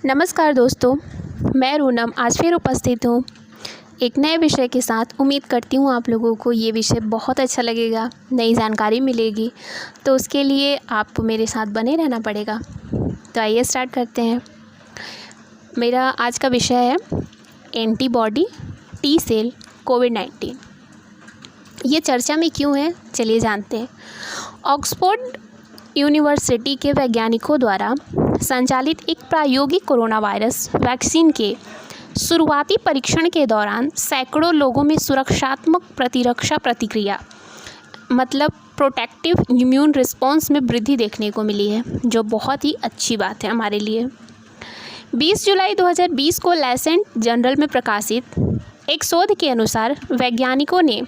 नमस्कार दोस्तों, मैं रूनम आज फिर उपस्थित हूँ एक नए विषय के साथ। उम्मीद करती हूँ आप लोगों को ये विषय बहुत अच्छा लगेगा, नई जानकारी मिलेगी। तो उसके लिए आपको मेरे साथ बने रहना पड़ेगा। तो आइए स्टार्ट करते हैं। मेरा आज का विषय है एंटीबॉडी टी सेल कोविड-19। ये चर्चा में क्यों है, चलिए जानते हैं। ऑक्सफोर्ड यूनिवर्सिटी के वैज्ञानिकों द्वारा संचालित एक प्रायोगिक कोरोना वायरस वैक्सीन के शुरुआती परीक्षण के दौरान सैकड़ों लोगों में सुरक्षात्मक प्रतिरक्षा प्रतिक्रिया मतलब प्रोटेक्टिव इम्यून रिस्पॉन्स में वृद्धि देखने को मिली है, जो बहुत ही अच्छी बात है हमारे लिए। 20 जुलाई 2020 को लैसेंट जर्नल में प्रकाशित एक शोध के अनुसार वैज्ञानिकों ने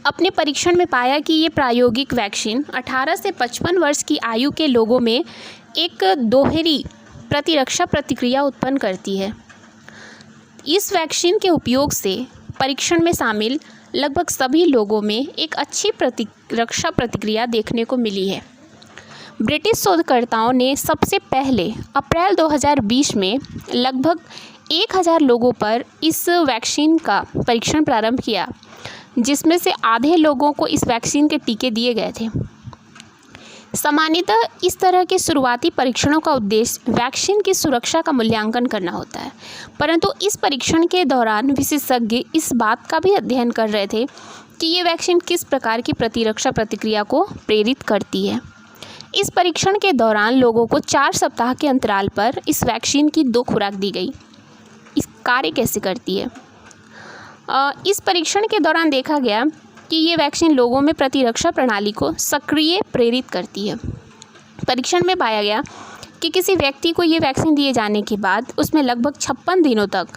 अपने परीक्षण में पाया कि ये प्रायोगिक वैक्सीन 18 से 55 वर्ष की आयु के लोगों में एक दोहरी प्रतिरक्षा प्रतिक्रिया उत्पन्न करती है। इस वैक्सीन के उपयोग से परीक्षण में शामिल लगभग सभी लोगों में एक अच्छी प्रतिरक्षा प्रतिक्रिया देखने को मिली है। ब्रिटिश शोधकर्ताओं ने सबसे पहले अप्रैल 2020 में लगभग 1000 लोगों पर इस वैक्सीन का परीक्षण प्रारंभ किया, जिसमें से आधे लोगों को इस वैक्सीन के टीके दिए गए थे। सामान्यतः इस तरह के शुरुआती परीक्षणों का उद्देश्य वैक्सीन की सुरक्षा का मूल्यांकन करना होता है, परंतु इस परीक्षण के दौरान विशेषज्ञ इस बात का भी अध्ययन कर रहे थे कि ये वैक्सीन किस प्रकार की प्रतिरक्षा प्रतिक्रिया को प्रेरित करती है। इस परीक्षण के दौरान लोगों को 4 सप्ताह के अंतराल पर इस वैक्सीन की 2 खुराक दी गई। इस कार्य कैसे करती है? इस परीक्षण के दौरान देखा गया कि ये वैक्सीन लोगों में प्रतिरक्षा प्रणाली को सक्रिय प्रेरित करती है। परीक्षण में पाया गया कि किसी व्यक्ति को ये वैक्सीन दिए जाने के बाद उसमें लगभग 56 दिनों तक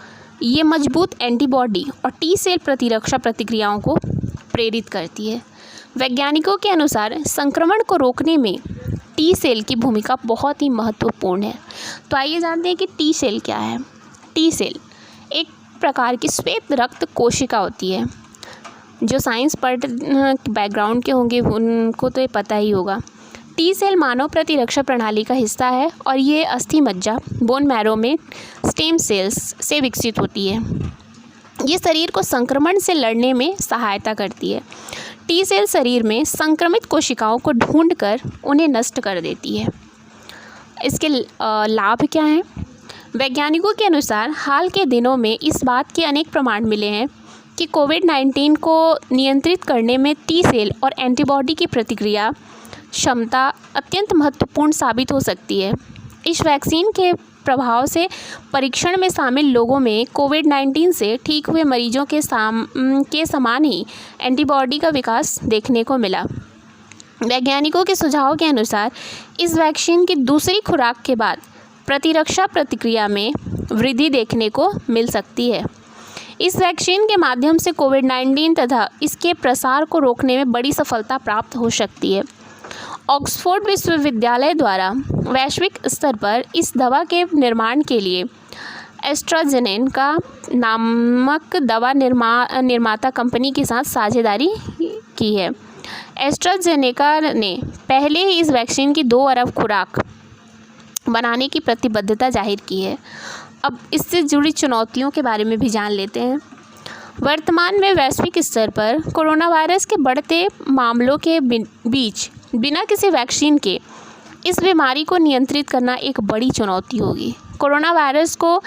ये मजबूत एंटीबॉडी और टी सेल प्रतिरक्षा प्रतिक्रियाओं को प्रेरित करती है। वैज्ञानिकों के अनुसार संक्रमण को रोकने में टी सेल की भूमिका बहुत ही महत्वपूर्ण है। तो आइए जानते हैं कि टी सेल क्या है। टी सेल एक प्रकार की श्वेत रक्त कोशिका होती है। जो साइंस पढ़ बैकग्राउंड के होंगे उनको तो ये पता ही होगा। टी सेल मानव प्रतिरक्षा प्रणाली का हिस्सा है और ये अस्थि मज्जा बोन मैरो में स्टेम सेल्स से विकसित होती है। ये शरीर को संक्रमण से लड़ने में सहायता करती है। टी सेल शरीर में संक्रमित कोशिकाओं को ढूंढकर उन्हें नष्ट कर देती है। इसके लाभ क्या हैं? वैज्ञानिकों के अनुसार हाल के दिनों में इस बात के अनेक प्रमाण मिले हैं कि कोविड-19 को नियंत्रित करने में टी सेल और एंटीबॉडी की प्रतिक्रिया क्षमता अत्यंत महत्वपूर्ण साबित हो सकती है। इस वैक्सीन के प्रभाव से परीक्षण में शामिल लोगों में कोविड-19 से ठीक हुए मरीजों के समान ही एंटीबॉडी का विकास देखने को मिला। वैज्ञानिकों के सुझाव के अनुसार इस वैक्सीन की दूसरी खुराक के बाद प्रतिरक्षा प्रतिक्रिया में वृद्धि देखने को मिल सकती है। इस वैक्सीन के माध्यम से कोविड-19 तथा इसके प्रसार को रोकने में बड़ी सफलता प्राप्त हो सकती है। ऑक्सफोर्ड विश्वविद्यालय द्वारा वैश्विक स्तर पर इस दवा के निर्माण के लिए एस्ट्राजेनेका नामक दवा निर्माता कंपनी के साथ साझेदारी की है। एस्ट्राजेनेका ने पहले ही इस वैक्सीन की 2 अरब खुराक बनाने की प्रतिबद्धता जाहिर की है। अब इससे जुड़ी चुनौतियों के बारे में भी जान लेते हैं। वर्तमान में वैश्विक स्तर पर कोरोना वायरस के बढ़ते मामलों के बीच बिना किसी वैक्सीन के इस बीमारी को नियंत्रित करना एक बड़ी चुनौती होगी। कोरोना वायरस को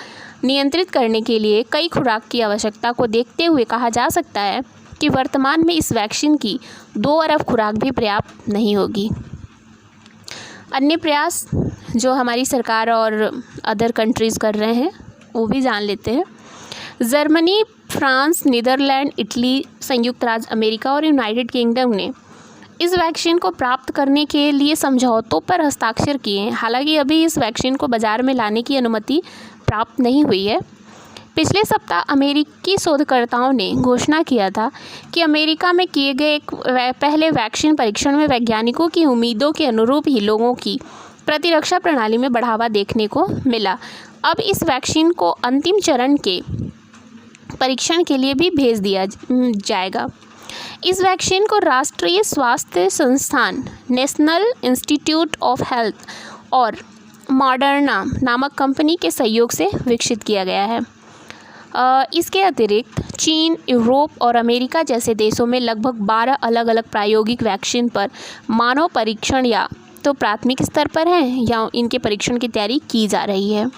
नियंत्रित करने के लिए कई खुराक की आवश्यकता को देखते हुए कहा जा सकता है कि वर्तमान में इस वैक्सीन की 2 अरब खुराक भी पर्याप्त नहीं होगी। अन्य प्रयास जो हमारी सरकार और अदर कंट्रीज़ कर रहे हैं वो भी जान लेते हैं। जर्मनी, फ्रांस, नीदरलैंड, इटली, संयुक्त राज्य अमेरिका और यूनाइटेड किंगडम ने इस वैक्सीन को प्राप्त करने के लिए समझौतों पर हस्ताक्षर किए हैं। हालांकि अभी इस वैक्सीन को बाज़ार में लाने की अनुमति प्राप्त नहीं हुई है। पिछले सप्ताह अमेरिकी शोधकर्ताओं ने घोषणा किया था कि अमेरिका में किए गए एक पहले वैक्सीन परीक्षण में वैज्ञानिकों की उम्मीदों के अनुरूप ही लोगों की प्रतिरक्षा प्रणाली में बढ़ावा देखने को मिला। अब इस वैक्सीन को अंतिम चरण के परीक्षण के लिए भी भेज दिया जाएगा। इस वैक्सीन को राष्ट्रीय स्वास्थ्य संस्थान, नेशनल इंस्टीट्यूट ऑफ हेल्थ और मॉडर्ना नामक कंपनी के सहयोग से विकसित किया गया है। इसके अतिरिक्त चीन, यूरोप और अमेरिका जैसे देशों में लगभग 12 अलग अलग प्रायोगिक वैक्सीन पर मानव परीक्षण या तो प्राथमिक स्तर पर हैं या इनके परीक्षण की तैयारी की जा रही है।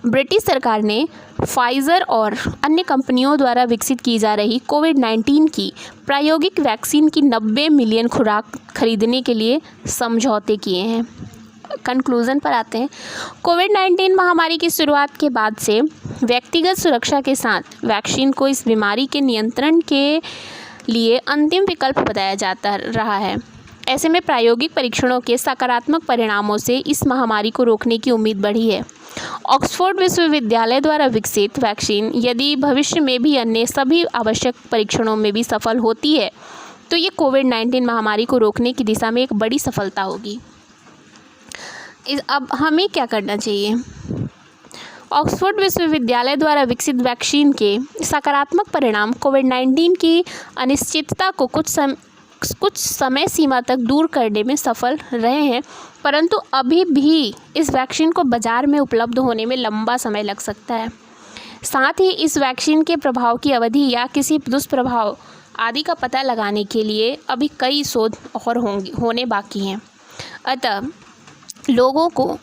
ब्रिटिश सरकार ने फाइज़र और अन्य कंपनियों द्वारा विकसित की जा रही कोविड-19 की प्रायोगिक वैक्सीन की 90 मिलियन खुराक खरीदने के लिए समझौते किए हैं। कंक्लूज़न पर आते हैं। कोविड-19 महामारी की शुरुआत के बाद से व्यक्तिगत सुरक्षा के साथ वैक्सीन को इस बीमारी के नियंत्रण के लिए अंतिम विकल्प बताया जाता रहा है। ऐसे में प्रायोगिक परीक्षणों के सकारात्मक परिणामों से इस महामारी को रोकने की उम्मीद बढ़ी है। ऑक्सफोर्ड विश्वविद्यालय द्वारा विकसित वैक्सीन यदि भविष्य में भी अन्य सभी आवश्यक परीक्षणों में भी सफल होती है तो ये कोविड-19 महामारी को रोकने की दिशा में एक बड़ी सफलता होगी। अब हमें क्या करना चाहिए? ऑक्सफोर्ड विश्वविद्यालय द्वारा विकसित वैक्सीन के सकारात्मक परिणाम कोविड-19 की अनिश्चितता को कुछ समय सीमा तक दूर करने में सफल रहे हैं, परंतु अभी भी इस वैक्सीन को बाज़ार में उपलब्ध होने में लंबा समय लग सकता है। साथ ही इस वैक्सीन के प्रभाव की अवधि या किसी दुष्प्रभाव आदि का पता लगाने के लिए अभी कई शोध और होने बाकी हैं। अतः लोगों को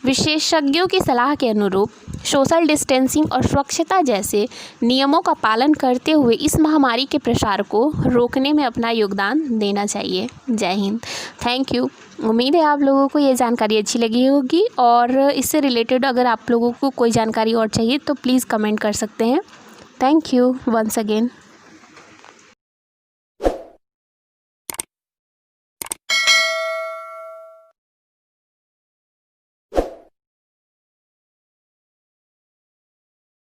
विशेषज्ञों की सलाह के अनुरूप सोशल डिस्टेंसिंग और स्वच्छता जैसे नियमों का पालन करते हुए इस महामारी के प्रसार को रोकने में अपना योगदान देना चाहिए। जय हिंद। Thank you. उम्मीद है आप लोगों को ये जानकारी अच्छी लगी होगी और इससे रिलेटेड अगर आप लोगों को कोई जानकारी और चाहिए तो प्लीज़ कमेंट कर सकते हैं। Thank you once again.